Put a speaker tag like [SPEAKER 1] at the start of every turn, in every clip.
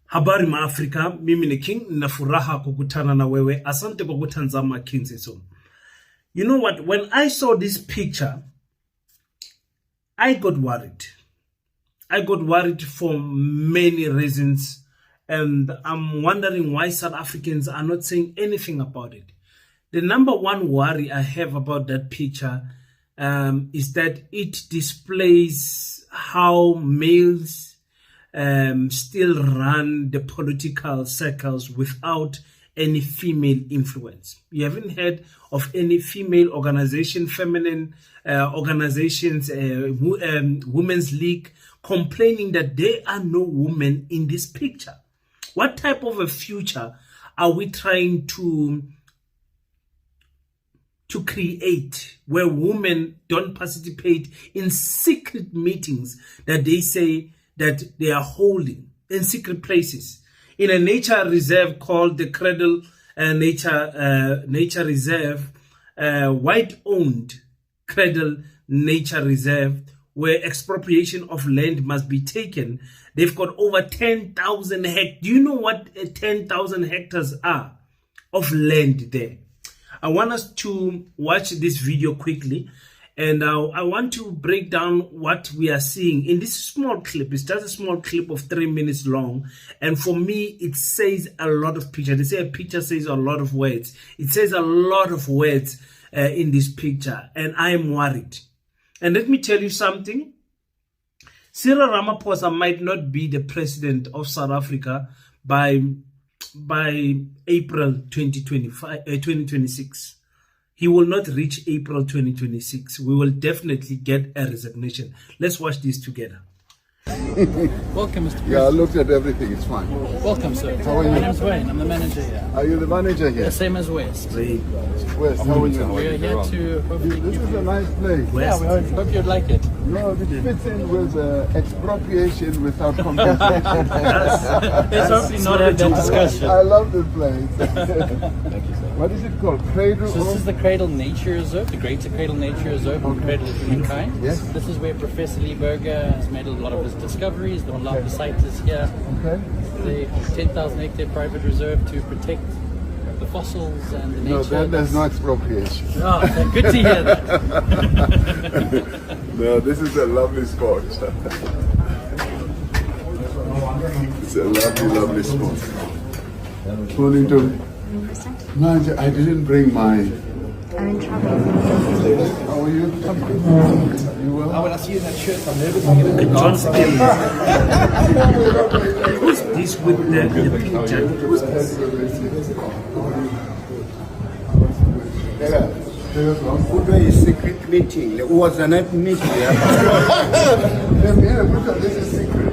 [SPEAKER 1] Habari maafrika, mimi ni King, na furaha kukutana na wewe. Asante kwa kutazama King's Zone. You know what, when I saw this picture, I got worried. I got worried for many reasons, and I'm wondering why South Africans are not saying anything about it. The number one worry I have about that picture is that it displays how males still run the political circles without any female influence. You haven't heard of any female organization, feminine organizations, Women's League, complaining that there are no women in this picture. What type of a future are we trying to create where women don't participate in secret meetings that they say that they are holding in secret places? In a nature reserve called the Cradle Nature Reserve, white-owned Cradle Nature Reserve, where expropriation of land must be taken. They've got over 10,000 hectares. Do you know what 10,000 hectares are of land there? I want us to watch this video quickly, and I want to break down what we are seeing in this small clip. It's just a small clip of 3 minutes long, and for me, it says a lot of picture. They say a picture says a lot of words. It says a lot of words in this picture, and I am worried. And let me tell you something. Cyril Ramaphosa might not be the president of South Africa by April 2026. He will not reach April 2026. We will definitely get a resignation. Let's watch this together.
[SPEAKER 2] Welcome, Mr. President.
[SPEAKER 3] Yeah, I looked at everything. It's fine.
[SPEAKER 2] Welcome, sir.
[SPEAKER 3] How are you?
[SPEAKER 2] My name's Wayne. I'm the manager here.
[SPEAKER 3] Are you the manager here?
[SPEAKER 2] The same as West.
[SPEAKER 3] West, how are you?
[SPEAKER 2] We are here to hopefully
[SPEAKER 3] This is a nice place.
[SPEAKER 2] Yeah, we hope you'd like it.
[SPEAKER 3] No, it fits in with expropriation without compensation.
[SPEAKER 2] Let's hopefully not have that discussion.
[SPEAKER 3] I love this place.
[SPEAKER 2] Thank you, sir.
[SPEAKER 3] What is it called? Cradle?
[SPEAKER 2] So this is the Cradle Nature Reserve, the Greater Cradle Nature Reserve, or Cradle of Humankind.
[SPEAKER 3] Yes.
[SPEAKER 2] This is where Professor Lee Berger has made a lot of his discoveries. The Malapa site is here.
[SPEAKER 3] Okay.
[SPEAKER 2] The 10,000 hectare private reserve to protect the fossils and the nature.
[SPEAKER 3] No, then there's no expropriation.
[SPEAKER 2] Oh, okay. Good to hear that.
[SPEAKER 3] No, this is a lovely spot. It's a lovely, lovely spot. Morning to Manager, I didn't bring my...
[SPEAKER 4] I'm in trouble.
[SPEAKER 3] How are you? You well?
[SPEAKER 2] When I see you in that shirt, I'm nervous to get it.
[SPEAKER 1] Who's this with the picture? Who's this?
[SPEAKER 5] Put a secret meeting. It was a night meeting.
[SPEAKER 3] This is secret.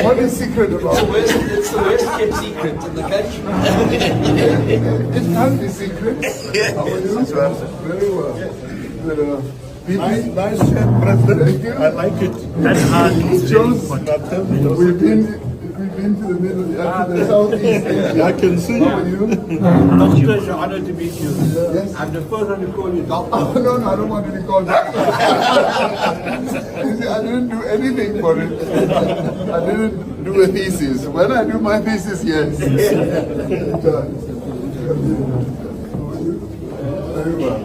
[SPEAKER 3] What is secret about?
[SPEAKER 5] It's the worst kept secret in the country.
[SPEAKER 3] It can't be secret. How are you? Very well.
[SPEAKER 5] Nice President.
[SPEAKER 3] Thank you.
[SPEAKER 5] I like it.
[SPEAKER 1] That heart is very
[SPEAKER 3] Jones,
[SPEAKER 1] important.
[SPEAKER 3] we've been to the middle, to the southeast.
[SPEAKER 5] I can see
[SPEAKER 3] How are you?
[SPEAKER 5] Doctor, it's an honor to meet you.
[SPEAKER 3] Yes.
[SPEAKER 5] I'm the first one to call you doctor.
[SPEAKER 3] Oh, no, I don't want to be called that. You see, I didn't do anything for it. I didn't do a thesis. When I do my thesis, yes. Very well.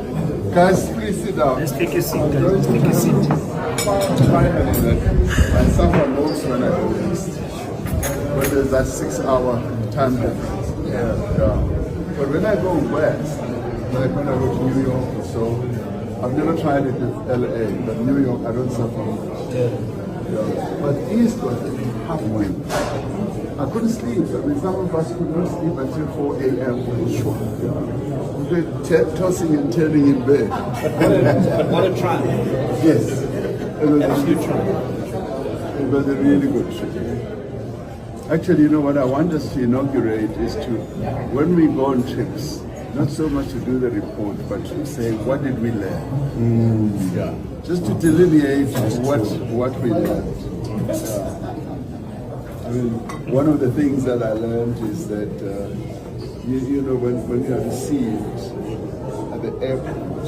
[SPEAKER 3] Guys, please sit down.
[SPEAKER 1] Let's take a seat, guys. Let's take a seat.
[SPEAKER 3] Finally, I suffer most when I go east. But there's that 6-hour time difference. Yeah. But when I go west, like when I go to New York or so, I've never tried it with LA, but New York I don't suffer much. Yeah. But east was half wind. I couldn't sleep. I mean, some of us could not sleep until 4 a.m. Sure. We were tossing and turning in bed.
[SPEAKER 5] What a triumph.
[SPEAKER 3] Yes. It was
[SPEAKER 5] Absolute triumph.
[SPEAKER 3] It was a really good trip. Actually, you know what I want us to inaugurate is to, when we go on trips, not so much to do the report, but to say, what did we learn? Yeah. Just to delineate what we learned. I mean, one of the things that I learned is that, you know, when you are received at the airport.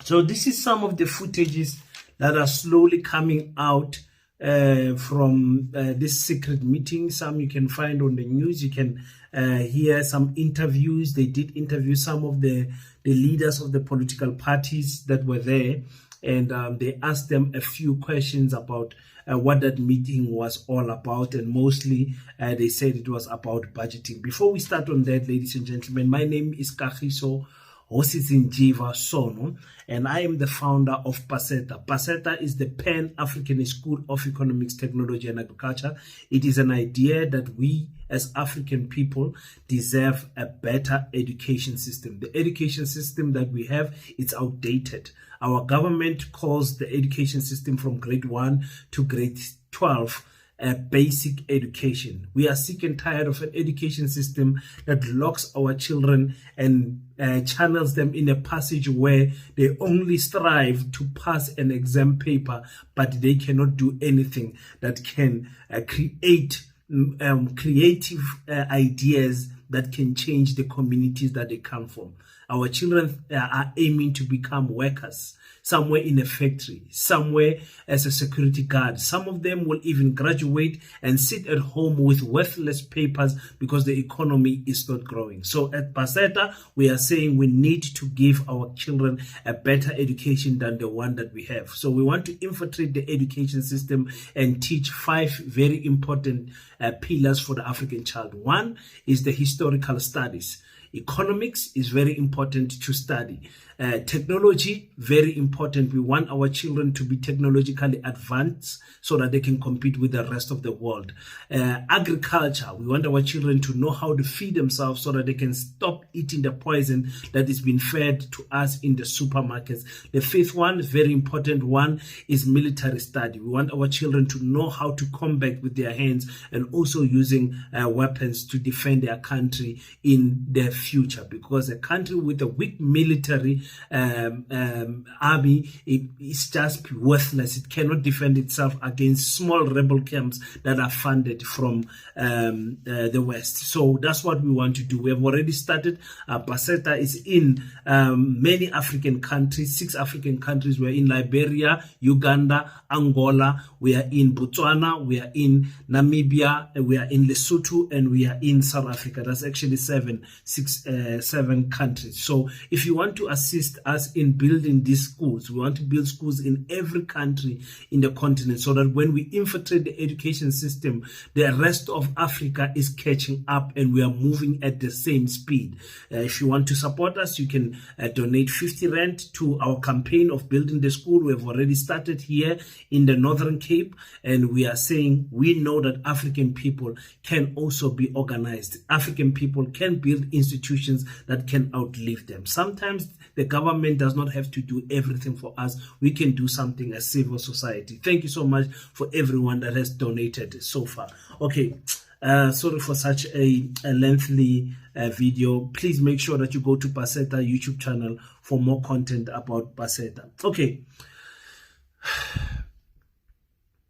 [SPEAKER 1] So this is some of the footages that are slowly coming out from this secret meeting. Some you can find on the news. You can hear some interviews. They did interview some of the leaders of the political parties that were there, and they asked them a few questions about what that meeting was all about, and mostly they said it was about budgeting. Before we start on that, ladies and gentlemen, my name is Kagiso Hosizinjiva Sono, and I am the founder of PASETA. PASETA is the Pan-African School of Economics, Technology and Agriculture. It is an idea that we as African people deserve a better education system. The education system that we have, it's outdated. Our government calls the education system from grade 1 to grade 12 basic education. We are sick and tired of an education system that locks our children and channels them in a passage where they only strive to pass an exam paper, but they cannot do anything that can create creative ideas that can change the communities that they come from. Our children are aiming to become workers, somewhere in a factory, somewhere as a security guard. Some of them will even graduate and sit at home with worthless papers because the economy is not growing. So at PASETA, we are saying we need to give our children a better education than the one that we have. So we want to infiltrate the education system and teach 5 very important pillars for the African child. One is the historical studies. Economics is very important to study. Technology, very important. We want our children to be technologically advanced so that they can compete with the rest of the world. Agriculture, we want our children to know how to feed themselves so that they can stop eating the poison that is being fed to us in the supermarkets. The 5th one, very important one, is military study. We want our children to know how to combat with their hands and also using weapons to defend their country in the future, because a country with a weak military army is just worthless. It cannot defend itself against small rebel camps that are funded from the West. So that's what we want to do. We have already started. PASETA is in many African countries, 6 African countries. We are in Liberia, Uganda, Angola, we are in Botswana, we are in Namibia, we are in Lesotho, and we are in South Africa. That's actually 7 countries. So if you want to assist us in building these schools, we want to build schools in every country in the continent so that when we infiltrate the education system, the rest of Africa is catching up and we are moving at the same speed. If you want to support us, you can donate 50 Rand to our campaign of building the school. We have already started here in the Northern Cape, and we are saying we know that African people can also be organized. African people can build institutions that can outlive them. Sometimes the government does not have to do everything for us. We can do something as civil society. Thank you so much for everyone that has donated so far. Okay, sorry for such a lengthy video. Please make sure that you go to PASETA YouTube channel for more content about PASETA. Okay.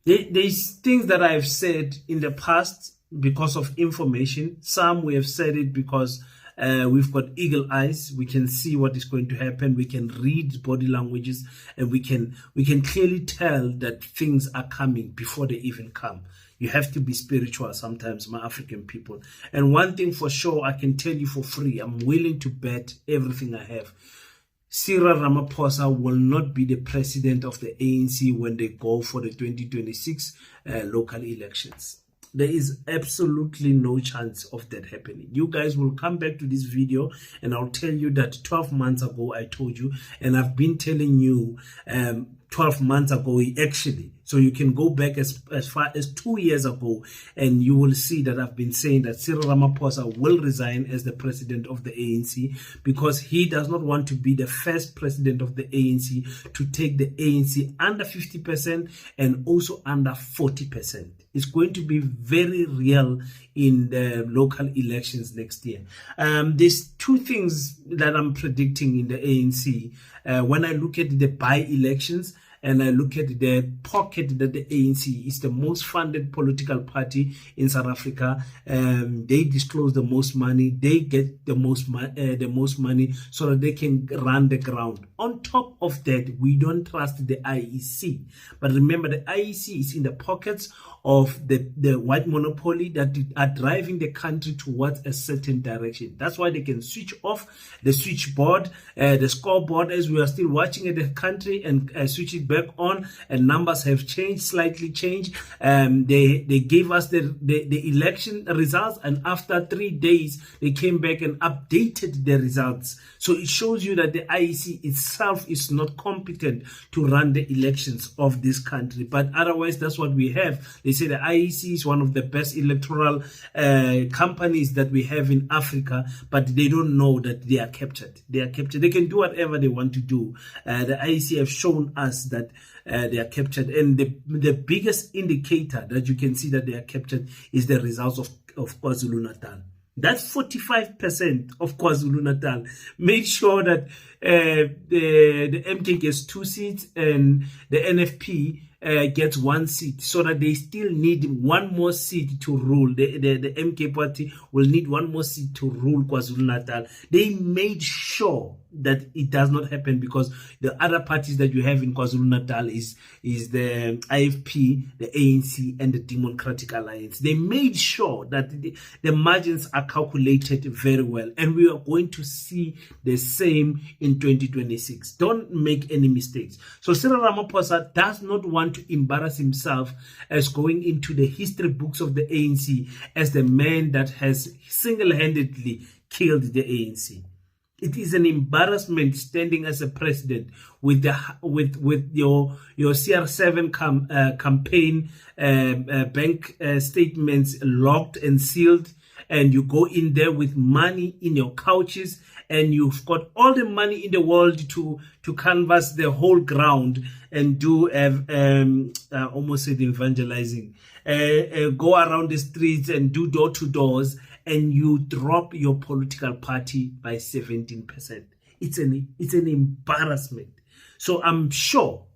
[SPEAKER 1] There's things that I've said in the past because of information. Some we have said it because we've got eagle eyes. We can see what is going to happen. We can read body languages, and we can clearly tell that things are coming before they even come. You have to be spiritual sometimes, my African people. And one thing for sure, I can tell you for free, I'm willing to bet everything I have. Cyril Ramaphosa will not be the president of the ANC when they go for the 2026 local elections. There is absolutely no chance of that happening. You guys will come back to this video and I'll tell you that 12 months ago I told you, and I've been telling you 12 months ago actually. So you can go back as far as 2 years ago and you will see that I've been saying that Cyril Ramaphosa will resign as the president of the ANC because he does not want to be the first president of the ANC to take the ANC under 50% and also under 40%. It's going to be very real in the local elections next year. There's 2 things that I'm predicting in the ANC. When I look at the by-elections, and I look at the pocket that the ANC is the most funded political party in South Africa, they disclose the most money, they get the most money so that they can run the ground. On top of that, we don't trust the IEC. But remember, the IEC is in the pockets of the white monopoly that are driving the country towards a certain direction. That's why they can switch off the switchboard, the scoreboard, as we are still watching at the country, and switch it back on, and numbers have changed, slightly changed. They gave us the election results, and after 3 days they came back and updated the results. So it shows you that the IEC itself is not competent to run the elections of this country. But otherwise, that's what we have. They say the IEC is one of the best electoral companies that we have in Africa, but they don't know that they are captured. They are captured. They can do whatever they want to do. The IEC have shown us that they are captured, and the biggest indicator that you can see that they are captured is the results of KwaZulu-Natal. That 45% of KwaZulu-Natal made sure that the MK gets 2 seats and the NFP gets 1 seat, so that they still need 1 more seat to rule. The MK party will need 1 more seat to rule KwaZulu-Natal. They made sure that it does not happen, because the other parties that you have in KwaZulu-Natal is the IFP, the ANC, and the Democratic Alliance. They made sure that the margins are calculated very well, and we are going to see the same in 2026. Don't make any mistakes. So Cyril Ramaphosa does not want to embarrass himself as going into the history books of the ANC as the man that has single-handedly killed the ANC. It is an embarrassment standing as a president with your CR7 campaign bank statements locked and sealed, and you go in there with money in your couches, and you've got all the money in the world to canvass the whole ground and do almost said evangelizing, go around the streets and do door to doors, and you drop your political party by 17%. It's an embarrassment. So I'm sure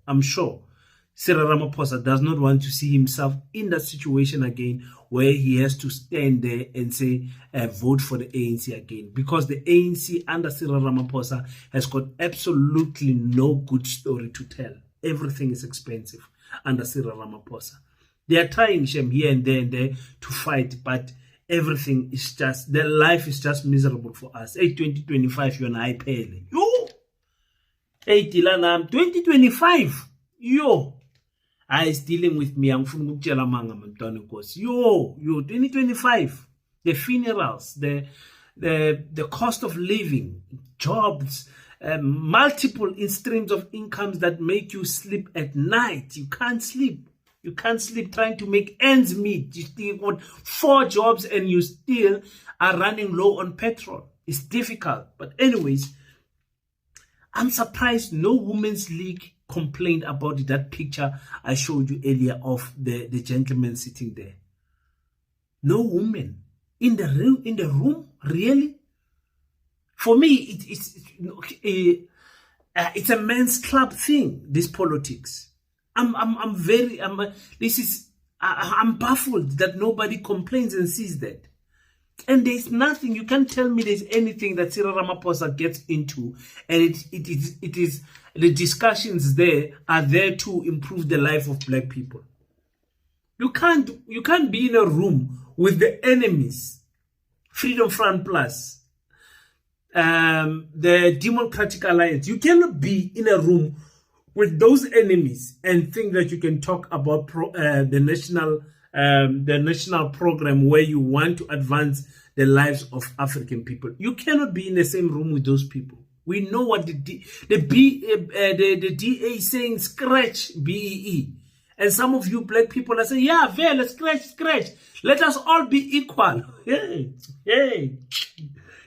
[SPEAKER 1] Cyril Ramaphosa does not want to see himself in that situation again, where he has to stand there and say, vote for the ANC again. Because the ANC under Cyril Ramaphosa has got absolutely no good story to tell. Everything is expensive under Cyril Ramaphosa. They are trying shame here and there to fight, but everything is just, their life is just miserable for us. Hey, 2025, you're an iPad. Yo! Hey, Tilanam, 2025. Yo! Is dealing with me. I'm from Yo, 2025. The funerals, the cost of living, jobs, multiple streams of incomes that make you sleep at night. You can't sleep. You can't sleep trying to make ends meet. You still got 4 jobs and you still are running low on petrol. It's difficult. But anyways, I'm surprised no Women's League complained about that picture I showed you earlier of the gentleman sitting there. No woman in the room, really? For me, it's a men's club thing, this politics. I'm baffled that nobody complains and sees that. And there's nothing, you can't tell me there's anything that Cyril Ramaphosa gets into, and it is the discussions there are there to improve the life of black people. You can't be in a room with the enemies, Freedom Front Plus, the Democratic Alliance. You cannot be in a room with those enemies and think that you can talk about the national program where you want to advance the lives of African people. You cannot be in the same room with those people. We know what the DA is saying, scratch BEE. And some of you black people are saying, yeah, let's scratch. Let us all be equal. Hey,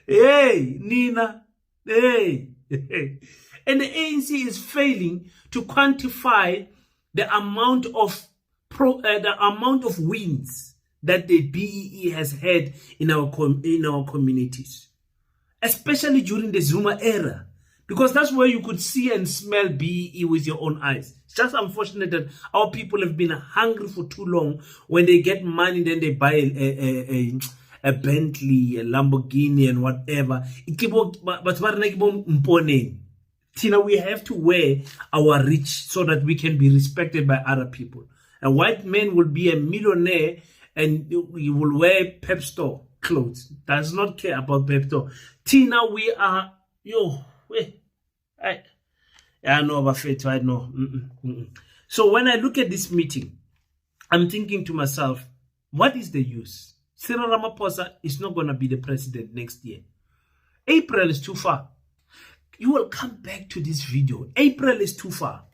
[SPEAKER 1] Nina, hey. And the ANC is failing to quantify the amount of wins that the BEE has had in our communities, especially during the Zuma era. Because that's where you could see and smell BEE with your own eyes. It's just unfortunate that our people have been hungry for too long. When they get money, then they buy a Bentley, a Lamborghini, and whatever. Tina, we have to wear our rich so that we can be respected by other people. A white man will be a millionaire and he will wear Pep Store clothes. Does not care about Pep Store. Tina, we are, I know about faith, I know. So when I look at this meeting, I'm thinking to myself, what is the use? Cyril Ramaphosa is not going to be the president next year. April is too far. You will come back to this video. April is too far.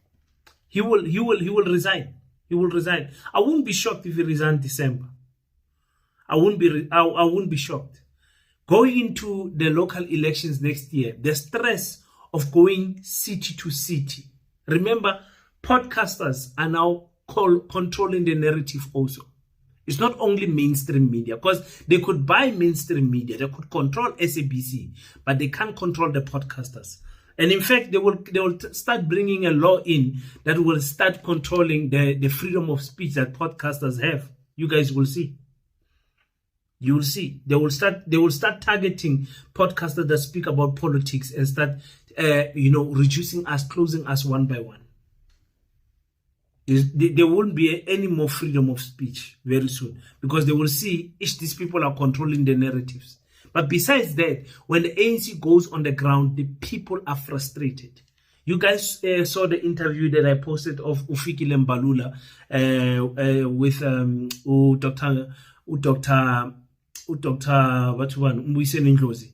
[SPEAKER 1] He will resign. He will resign. I won't be shocked if he resigns December. I won't be shocked. Going into the local elections next year, the stress of going city to city. Remember, podcasters are now controlling the narrative also. It's not only mainstream media, because they could buy mainstream media, they could control SABC, but they can't control the podcasters. And in fact, they will start bringing a law in that will start controlling the freedom of speech that podcasters have. You guys will see. You will see. They will start targeting podcasters that speak about politics and start, reducing us, closing us one by one. There won't be any more freedom of speech very soon, because they will see these people are controlling the narratives. But besides that, when the ANC goes on the ground, the people are frustrated. You guys saw the interview that I posted of Ufikile Mbalula with Dr. Mbuyiseni Ndlozi.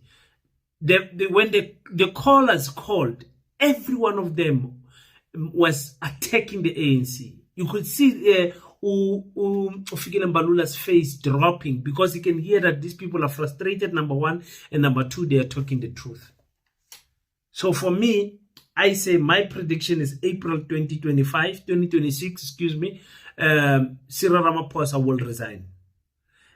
[SPEAKER 1] When the callers called, every one of them was attacking the ANC. You could see Ufikile Mbalula's face dropping, because he can hear that these people are frustrated, number one, and number two, they are talking the truth. So for me, I say my prediction is April 2026, Cyril Ramaphosa will resign.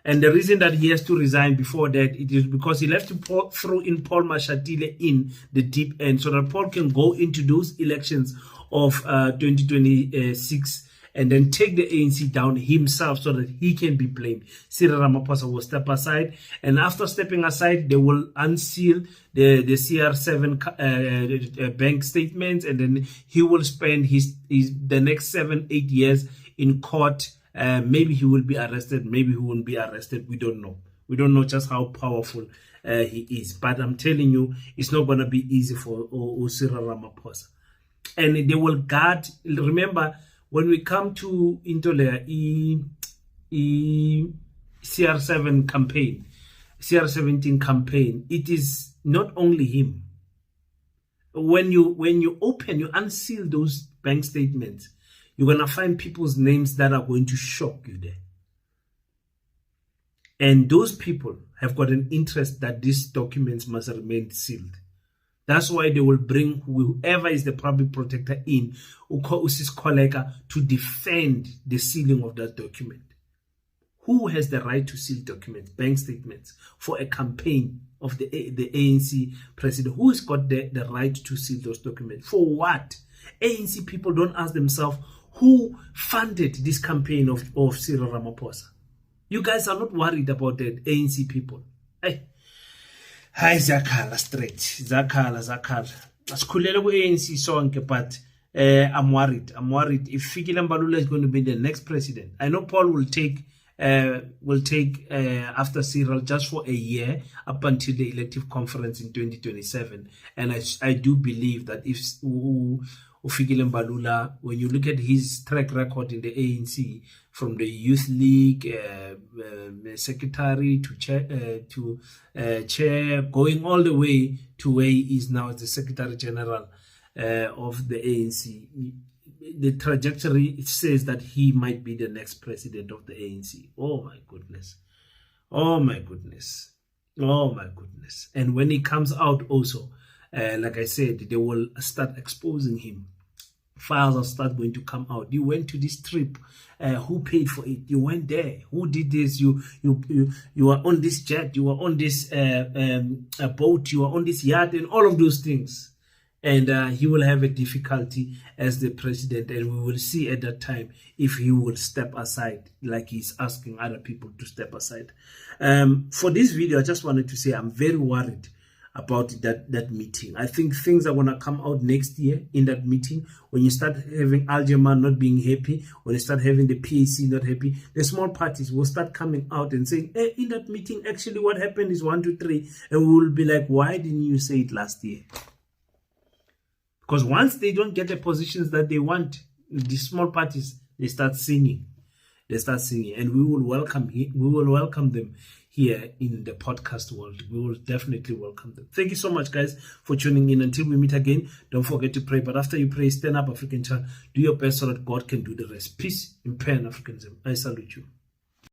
[SPEAKER 1] And the reason that he has to resign before that, it is because he'll have to throw in Paul Mashatile in the deep end, so that Paul can go into those elections of 2026 and then take the ANC down himself, so that he can be blamed. Cyril Ramaphosa will step aside, and after stepping aside, they will unseal the CR7 bank statements, and then he will spend the next 7-8 years in court. Maybe he will be arrested, maybe he won't be arrested. We don't know. We don't know just how powerful he is. But I'm telling you, it's not going to be easy for Cyril Ramaphosa. And they will guard. Remember, when we come to Intolea, CR7 campaign, CR17 campaign, it is not only him. When you open, you unseal those bank statements, you're going to find people's names that are going to shock you there. And those people have got an interest that these documents must remain sealed. That's why they will bring whoever is the public protector in, Usis Koleka, to defend the sealing of that document. Who has the right to seal documents, bank statements, for a campaign of the ANC president? Who has got the right to seal those documents? For what? ANC people don't ask themselves, who funded this campaign of Cyril Ramaphosa? You guys are not worried about the ANC people. Hey. Hi, Zakhala, straight. Zakhala. Asikhulele ku-ANC sonke, but I'm worried. If Fikile Mbalula is going to be the next president, I know Paul will take after Cyril just for a year up until the elective conference in 2027. And I do believe that if Ufikile Mbalula, when you look at his track record in the ANC, from the youth league, secretary to chair, going all the way to where he is now as the secretary general of the ANC, the trajectory, it says that he might be the next president of the ANC. Oh my goodness. And when he comes out also, like I said, they will start exposing him. Files will start going to come out. You went to this trip. Who paid for it? You went there. Who did this? You were on this jet. You were on this boat. You were on this yacht, and all of those things. and he will have a difficulty as the president, and we will see at that time if he will step aside like he's asking other people to step aside. For this video, I just wanted to say I'm very worried about that meeting. I think things are going to come out next year in that meeting. When you start having Algerman not being happy, when you start having the PAC not happy, the small parties will start coming out and saying, hey, in that meeting, actually what happened is 1, 2, 3. And we will be like, why didn't you say it last year? Because once they don't get the positions that they want, the small parties, they start singing. They start singing, and we will welcome them here in the podcast world. We will definitely welcome them. Thank you so much, guys, for tuning in. Until we meet again, don't forget to pray. But after you pray, stand up, African child. Do your best so that God can do the rest. Peace and Pan-Africanism. I salute you.